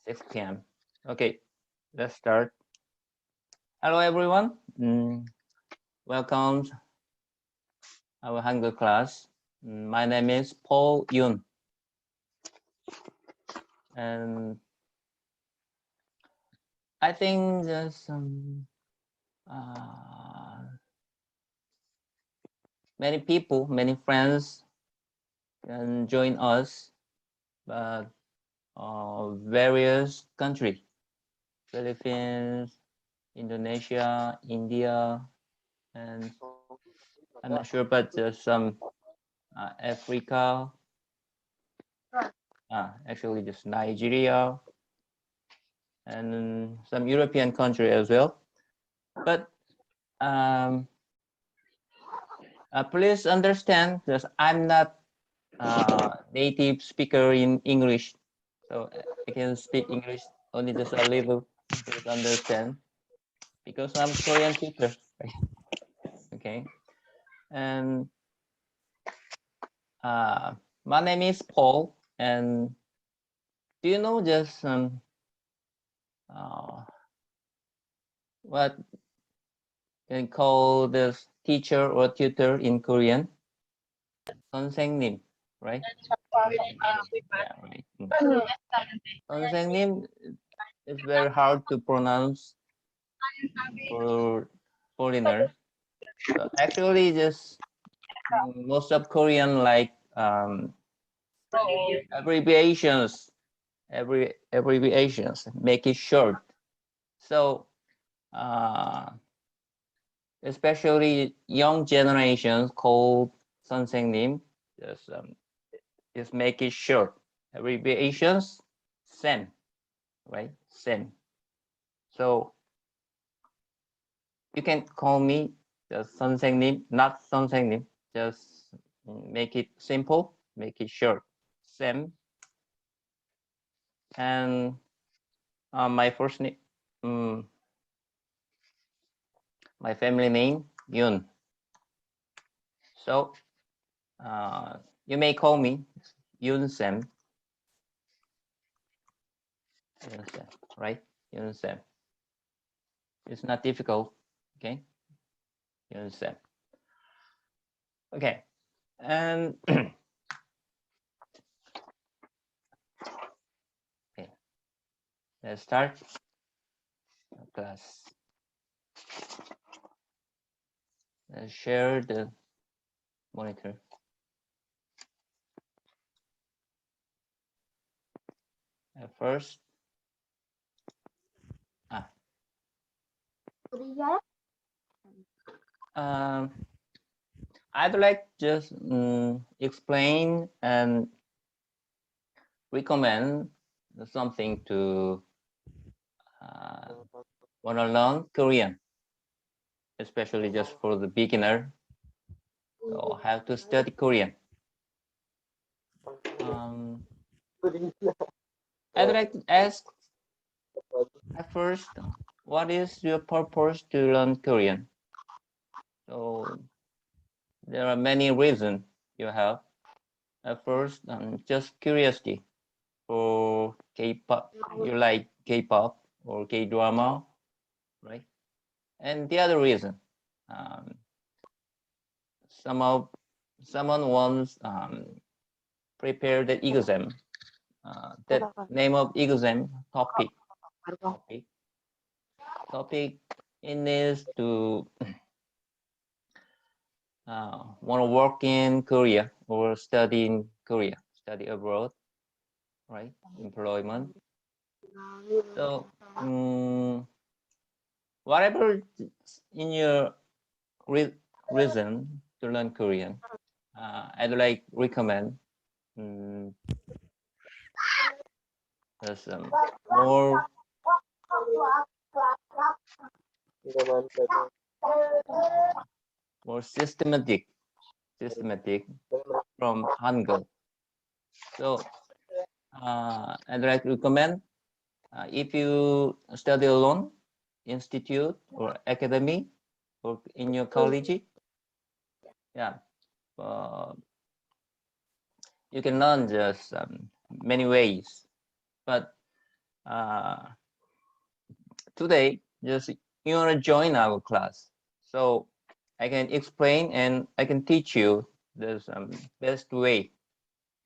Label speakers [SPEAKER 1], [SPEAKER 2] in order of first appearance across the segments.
[SPEAKER 1] 6 p.m. Okay, let's start. Hello, everyone. Welcome to our Hangeul class. My name is Paul Yoon, and I think there's some many people, many friends can join us, but various countries, Philippines, Indonesia, India, and I'm not sure, but there's some Africa, actually just Nigeria, and some European country as well. But please understand that I'm not native speaker in English, so I can speak English only just a little. Please understand, because I'm Korean teacher. Okay, and my name is Paul, and do you know just what can call this teacher or tutor in Korean? 선생님, right? Yeah, right. 선생님 is very hard to pronounce for foreigners. So actually, just most of Korean like abbreviations, abbreviations make it short. So especially young generations called 선생님 just make it short. Abbreviations, Sam, right? Sam. So you can call me just 선생님, not 선생님. Just make it simple, make it short. Sam. And my first name, my family name, Yoon. So you may call me Yoon Sam. Yoon Sam, right? Yoon Sam. It's not difficult, okay? Yoon Sam. Okay, and okay, let's start the class. Let's share the monitor. First, I'd like just explain and recommend something to want to learn Korean, especially just for the beginner. So how to study Korean. I'd like to ask at first, what is your purpose to learn Korean? So there are many reasons you have. At first, just curiosity for K-pop. You like K-pop or K-drama, right? And the other reason, someone wants prepare the exam. That name of exam topic in is to want to work in Korea or study in Korea, study abroad, right? Employment. So whatever in your reason to learn Korean, I'd like recommend some more systematic from Hangul. So I'd like to recommend if you study alone, institute or academy or in your college, yeah, you can learn just many ways. But today, just you want to join our class, so I can explain and I can teach you the best way,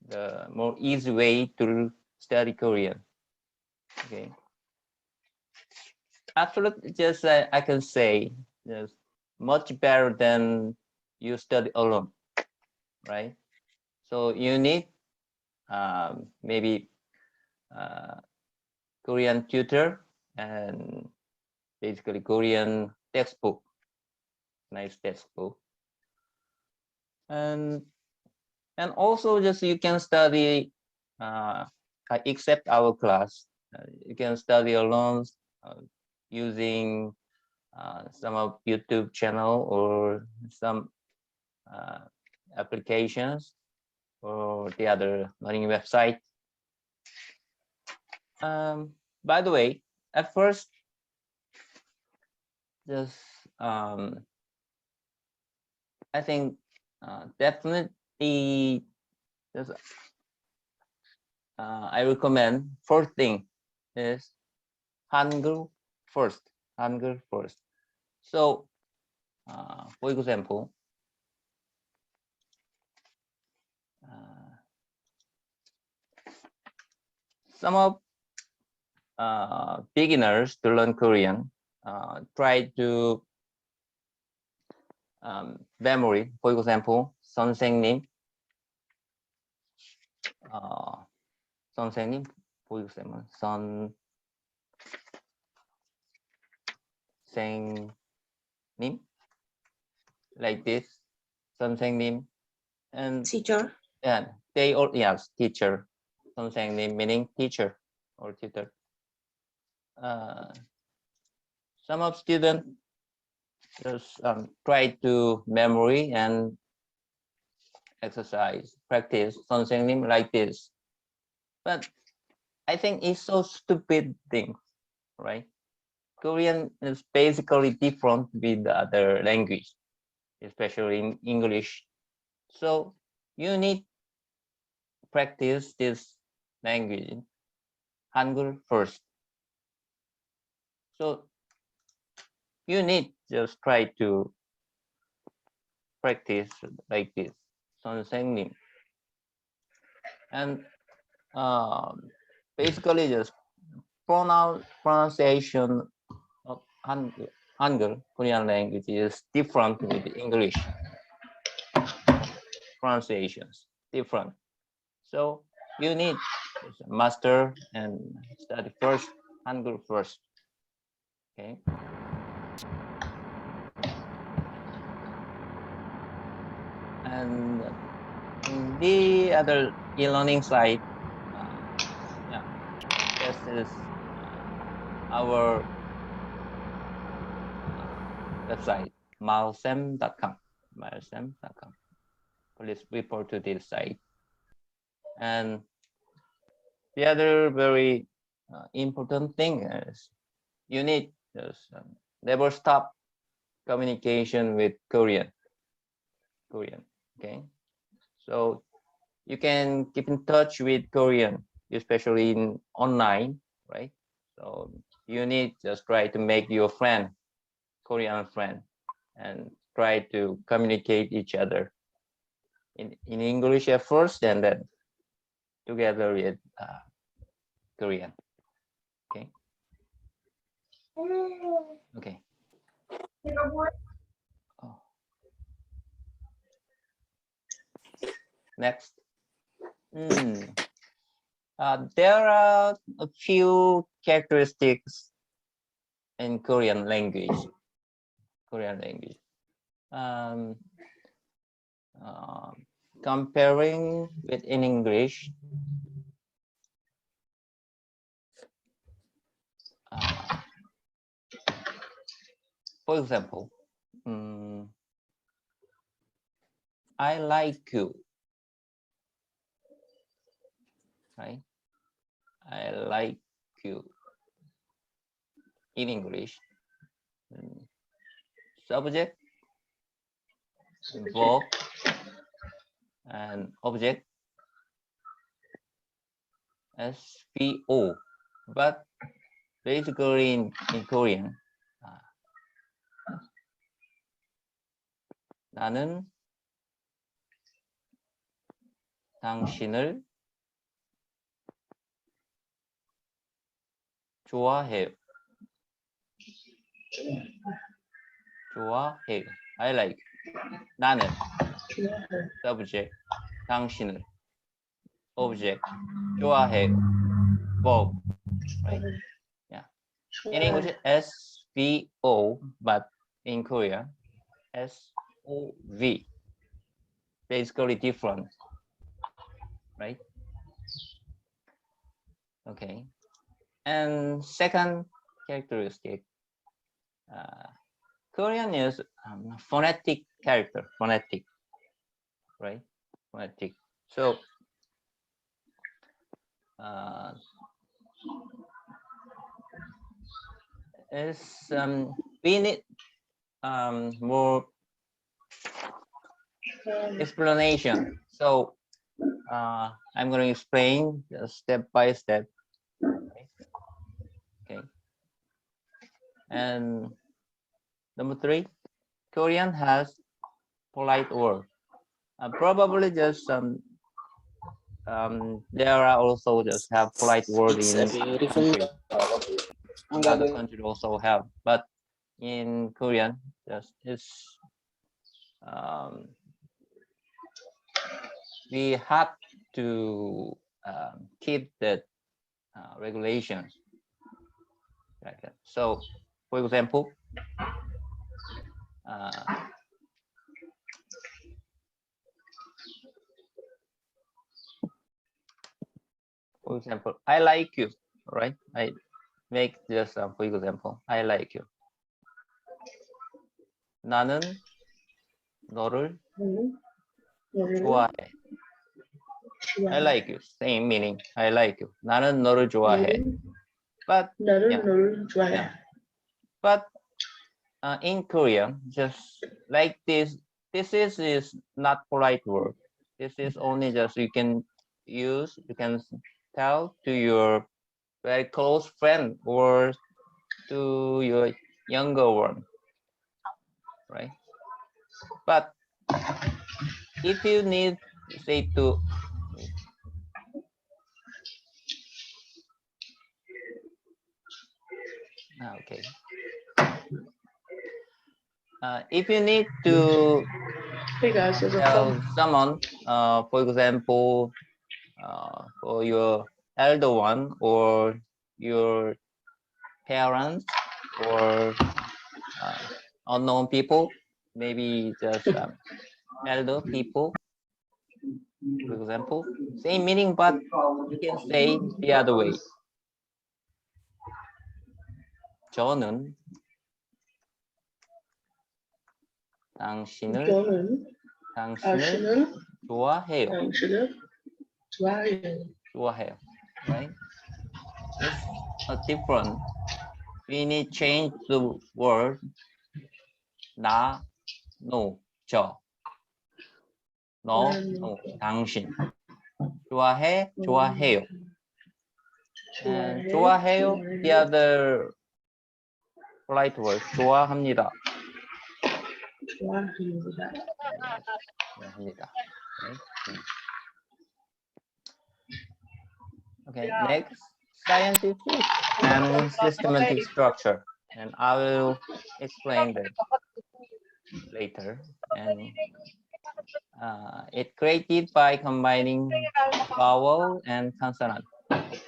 [SPEAKER 1] the more easy way to study Korean. Okay. Actually, just I can say, just much better than you study alone, right? So you need maybe Korean tutor and basically Korean textbook, nice textbook, and also just you can study except our class, you can study alone using some of YouTube channel or some uh, applications or the other learning website. By the way, at first, just I think definitely just I recommend first thing is Hangul first. Hangul first. So, for example, some of beginners to learn Korean try to memory. For example, 선생님, 선생님, for example, 선생님, like this, 선생님, and
[SPEAKER 2] Teacher.
[SPEAKER 1] yeah, they all yes, teacher, 선생님 meaning teacher or tutor. Some of students just try to memory and exercise, practice 선생님 like this. But I think it's so stupid thing, right? Korean is basically different with the other language, especially in English. So you need practice this language, Hangul first. So you need just try to practice like this, 선생님, and basically just pronunciation of Hangul, Korean language is different with English. Pronunciations different. So you need master and study first Hangul first. Okay. And the other e-learning site, yeah, this is our website, maalsam.com. Maalsam.com. Please report to this site. And the other very important thing is you need just never stop communication with Korean. Okay. So you can keep in touch with Korean, especially in online, right? So you need just try to make your friend, Korean friend, and try to communicate each other in English at first, and then together with Korean. Okay. Okay. Oh. Next. There are a few characteristics in Korean language. Comparing with in English, for example, I like you, right? I like you in English. Subject, verb, and object, SVO. but basically in Korean, 나는 당신을 좋아해요. 좋아해요. I like. 나는 subject, 당신을 object, 좋아해요. Verb, right? Yeah. In English, SVO, but in Korea, SOV. Basically different, right? Okay. And second characteristic, Korean is phonetic character, phonetic, right? Phonetic. So we need more explanation. So I'm going to explain step by step. Okay. And number 3, Korean has polite word. Probably just there are also just have polite word in country. Other countries also have, but in Korean, just it's we have to keep the regulations like that. So, for example, I like you, right? I make just for example, I like you. 나는 너를 좋아해. I like you. Same meaning. I like you. 나는 너를 좋아해. But yeah. But in Korean, just like this is not polite word. This is only just you can tell to your very close friend or to your younger one, right? But if you need, say, to okay, if you need to tell someone, for example, for your elder one or your parents or unknown people, maybe just elder people, for example, same meaning, but you can say the other way. 저는 당신을 좋아해요. 좋아해요, right? It's a different. We need change the word 나, no, 저. 너, no, 당신. 좋아해, 좋아해요. And 좋아해요, the other polite word, 좋아합니다. 좋아합니다. Okay, next, scientific and systematic structure. And I will explain that later. And it's created by combining vowel and consonant.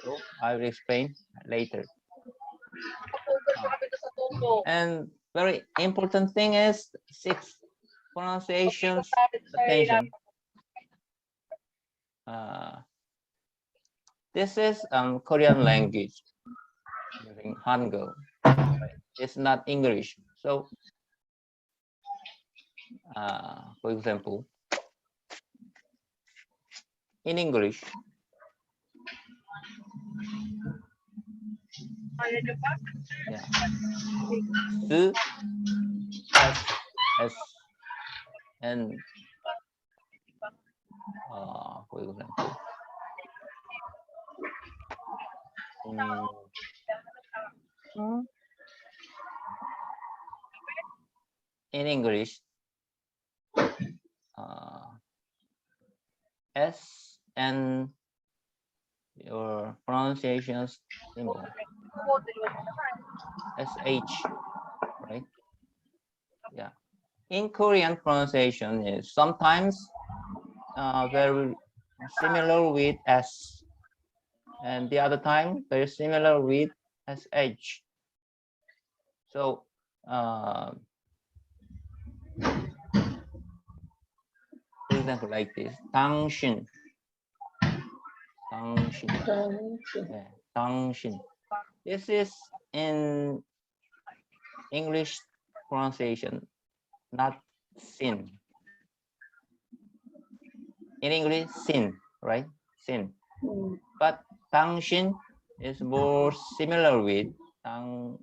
[SPEAKER 1] So I will explain later. And very important thing is 6 pronunciations. Attention. This is Korean language using Hangul. Right? It's not English. So, for example, in English, yeah, S, and for example, In English, S and your pronunciations symbol, SH, right? Yeah. In Korean, pronunciation is sometimes very similar with S, and the other time very similar with SH. So for example, like this, 당신, 당신, yeah, 당신. This is in English pronunciation, not sin. In English, sin, right? Sin. But 당신 is more similar with 당신,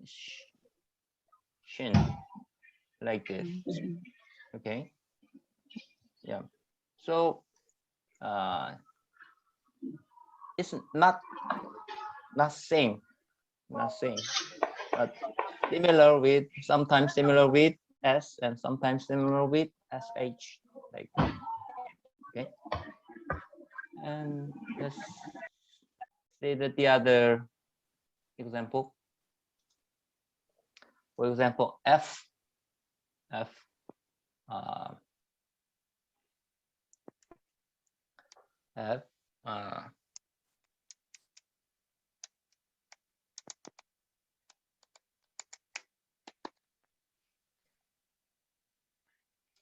[SPEAKER 1] like this. Okay. Yeah. So it's not same, but similar with, sometimes similar with S and sometimes similar with SH, like that. Okay. And let's see that the other example. For example, F.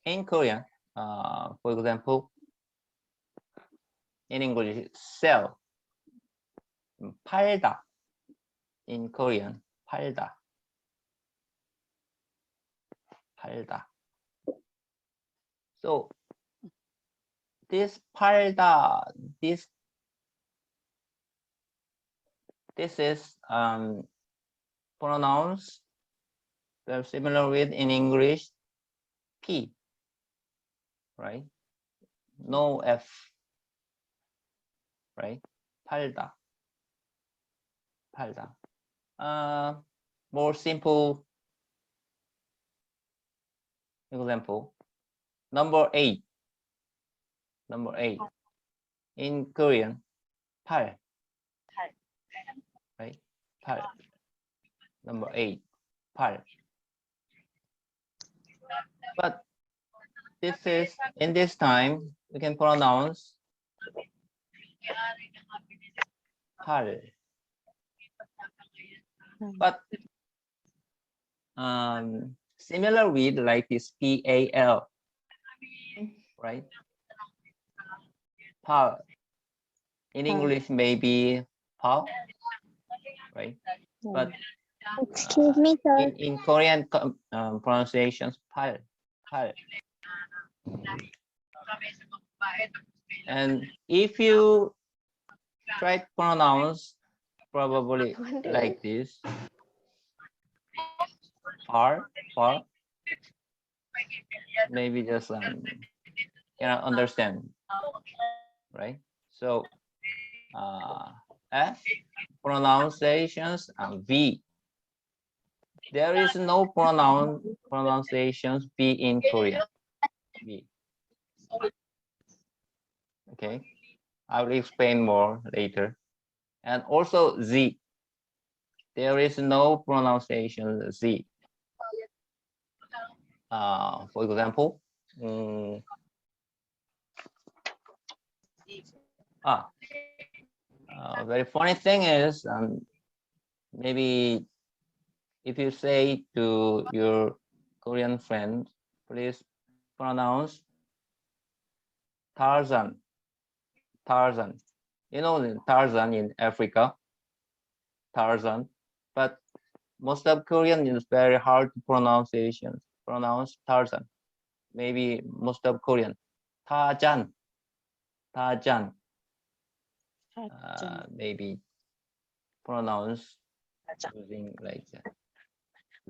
[SPEAKER 1] In Korean, for example, in English, sell, 팔다. In Korean, 팔다. So this 팔다, this is pronounced very similar with in English P, right? No F, right? 팔다. More simple example. Number 8. In Korean, 팔. Right? 팔. Number 8. 팔. But this is, in this time, we can pronounce 팔. But similar with like this PAL, right? Pal. In English, maybe pal, right? But
[SPEAKER 2] excuse me, sir.
[SPEAKER 1] in Korean pronunciations, pal. And if you try to pronounce probably like this, par, maybe just cannot understand, right? So F pronunciations and V. There is no pronunciations B in Korean. B. Okay, I will explain more later. And also Z. There is no pronunciation Z. For example, very funny thing is, maybe if you say to your Korean friend, please pronounce Tarzan. You know Tarzan in Africa, Tarzan, but most of Korean is very hard to pronounce Tarzan. Maybe most of Korean, Tajan. Maybe pronounce using like that.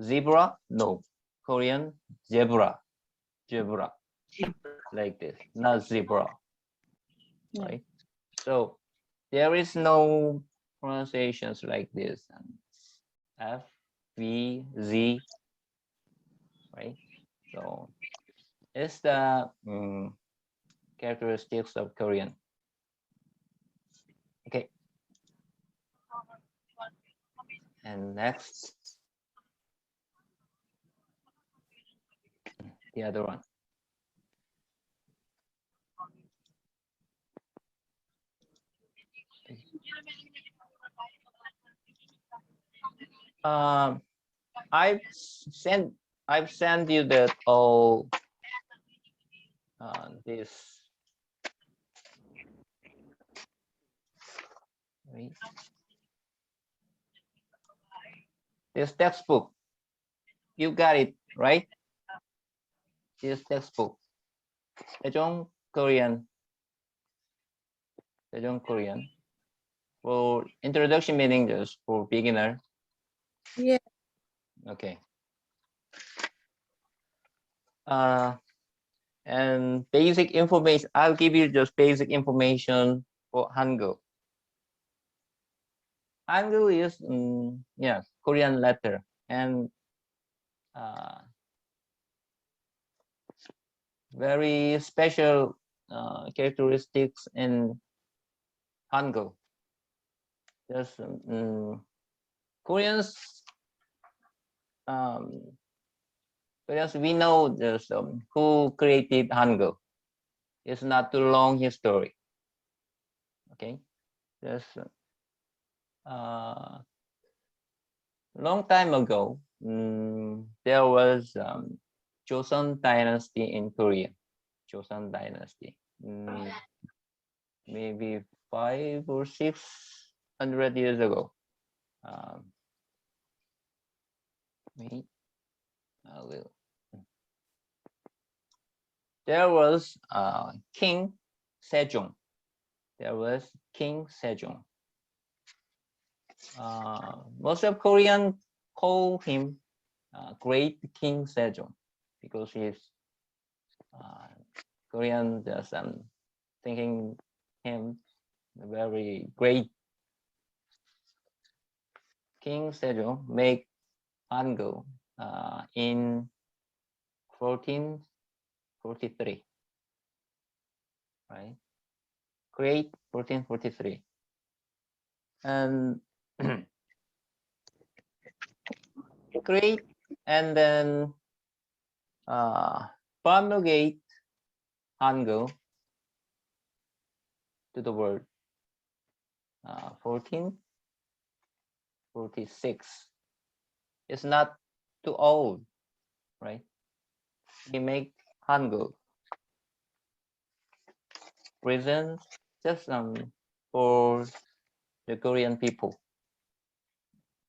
[SPEAKER 1] Zebra, no. Korean, zebra, like this, not zebra, right? So there is no pronunciations like this. F V, Z, right? So it's the characteristics of Korean. Okay. And next, the other one. Um, I've sent you that all this, right? This textbook. You got it, right? This textbook. Sejong Korean. Sejong Korean. For introduction meaning just for beginner.
[SPEAKER 3] Yeah.
[SPEAKER 1] Okay. And basic information. I'll give you just basic information for Hangul. Hangul is yes, Korean letter, and very special characteristics in Hangul. Just Koreans, Koreans, we know just who created Hangul. It's not too long history. Okay, just long time ago, there was Joseon Dynasty in Korea. Joseon Dynasty, maybe 500 or 600 years ago. Wait, I will. There was King Sejong. There was King Sejong. Most of Korean call him Great King Sejong because he's Korean. Just thinking him very great. King Sejong make Hangul in 1443, right? Great 1443, and great, and then promulgate Hangul to the world. 1446. It's not too old, right? He make Hangul reasons just for the Korean people.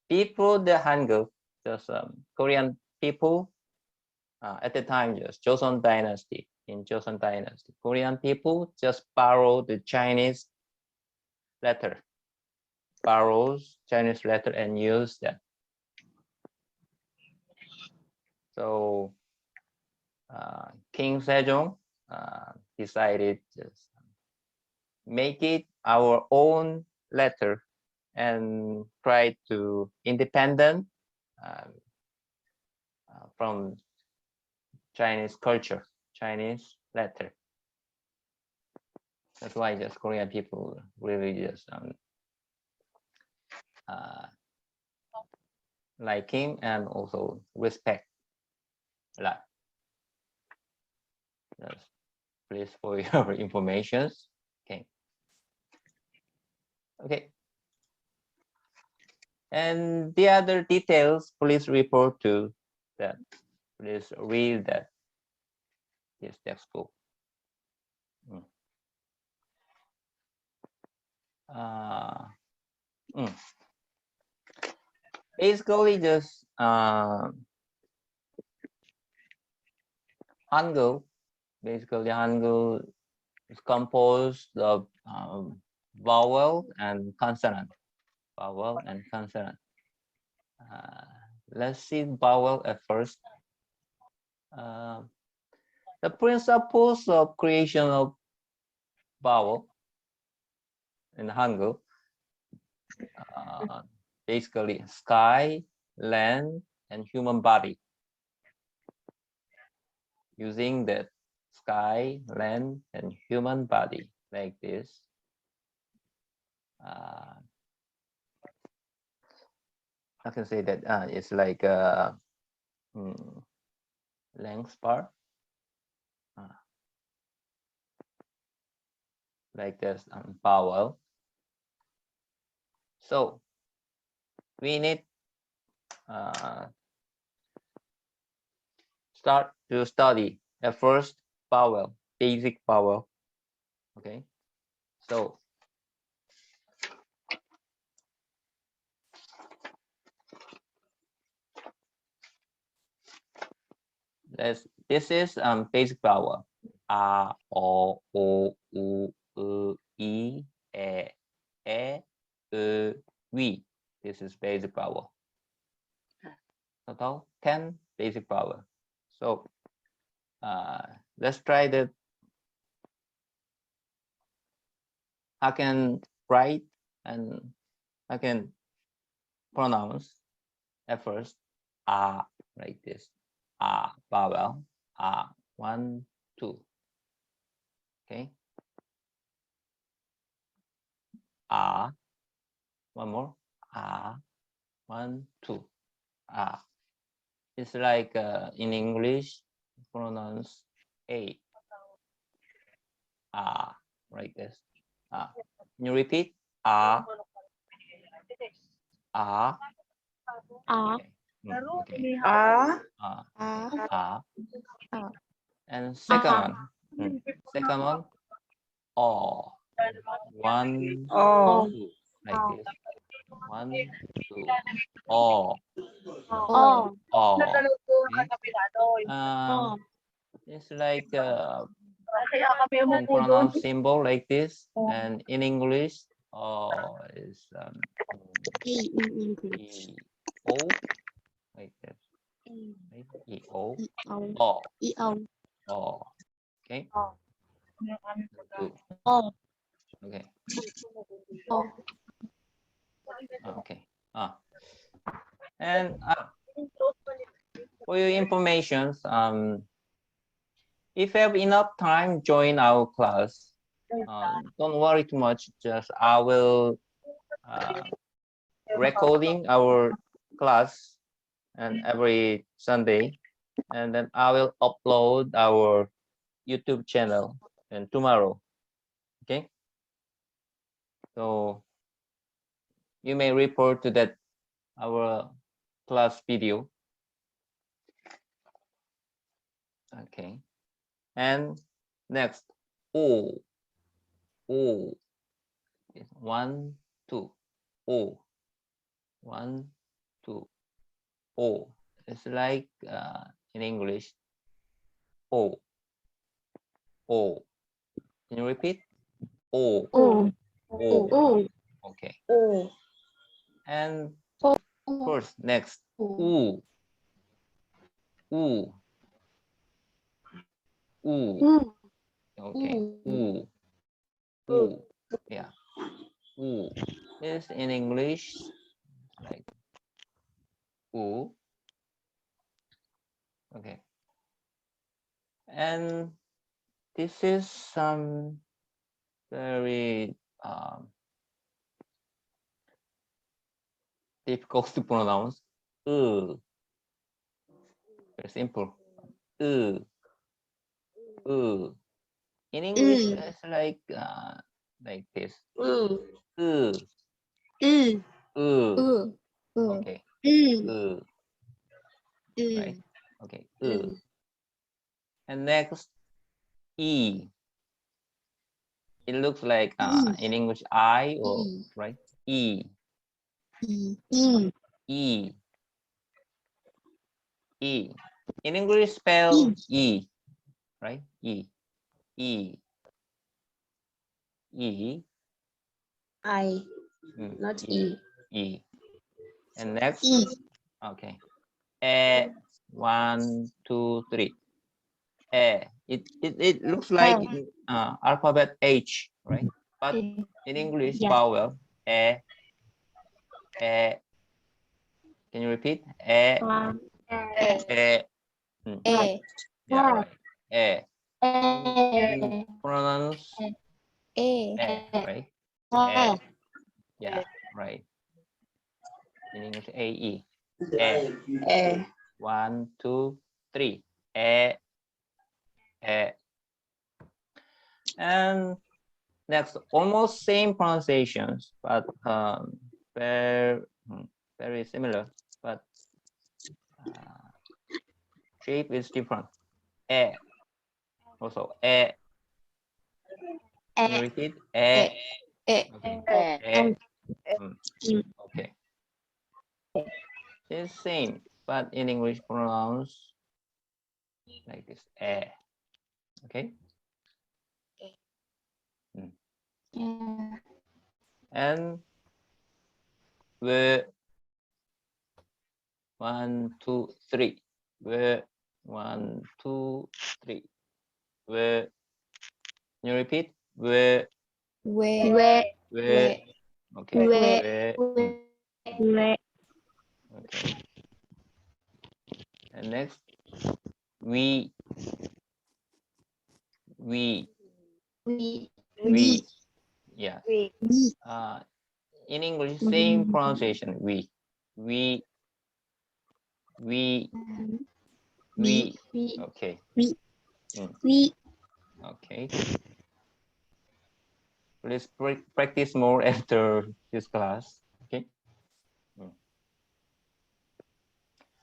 [SPEAKER 1] Before the Hangul, just Korean people at the time, just Joseon Dynasty. In Joseon Dynasty, Korean people just borrow the Chinese letter, borrows Chinese letter and use that. So King Sejong decided just make it our own letter and try to independent from Chinese culture, Chinese letter. That's why just Korean people really just like him and also respect a lot. Just please for your information. Okay. Okay. And the other details, please report to that. Please read that this textbook. Basically, just Hangul. Basically, Hangul is composed of vowel and consonant. Vowel and consonant. Let's see vowel at first. The principles of creation of vowel in Hangul, basically sky, land, and human body. Using the sky, land, and human body like this. I can say that it's like a length part. Like this vowel. So we need start to study the first vowel, basic vowel. Okay, so this is basic vowel. A, O, U, I, V. This is basic vowel. Total 10 basic vowel. So let's try that. I can write and I can pronounce at first like this. Vowel. 1, 2. Okay. One more. 1, 2. It's like in English, pronounce A. Like this. Can you repeat? Okay. Okay. And second one, O. 1, 2. Like this. 1, 2. O. Okay. It's like pronounce symbol like this, and in English, is E O like this. Right? E O O. Okay. Good. Okay. Okay. And for your information, if you have enough time, join our class. Don't worry too much. Just I will recording our class and every Sunday, and then I will upload our YouTube channel and tomorrow. Okay. So you may report to that our class video. Okay. And next, O. 1, 2. O. 1, 2. O. It's like in English. O. Can you repeat? O. Okay. And first, next, U. Okay. Yeah. Is in English like okay. And this is some very difficult to pronounce. Very simple. In English, it's like this. Okay. Right. Okay. And next, E. It looks like in English I or right. E. In English, spell E. Right. E.
[SPEAKER 2] Not E.
[SPEAKER 1] And next, okay. 1, 2, 3. It looks like alphabet H, right? But in English, vowel okay. Can you repeat?
[SPEAKER 2] E.
[SPEAKER 1] Mm,
[SPEAKER 2] E.
[SPEAKER 1] yeah, right.
[SPEAKER 2] E.
[SPEAKER 1] You pronounce
[SPEAKER 2] E.
[SPEAKER 1] right?
[SPEAKER 2] E.
[SPEAKER 1] Yeah, right. In English, A-E. E.
[SPEAKER 2] E.
[SPEAKER 1] 1, 2, 3. E. And next, almost same pronunciations, but very, very similar, but shape is different. E. Also, E. Can you repeat? E. Okay. Okay. It's same, but in English pronounced like this. E. Okay. And the 1, 2, 3. The 1, 2, 3. The. Can you repeat? The. The. Okay. The. Okay. And next, we. Yeah. In English, same pronunciation. We. Okay. Okay. Please practice more after this class.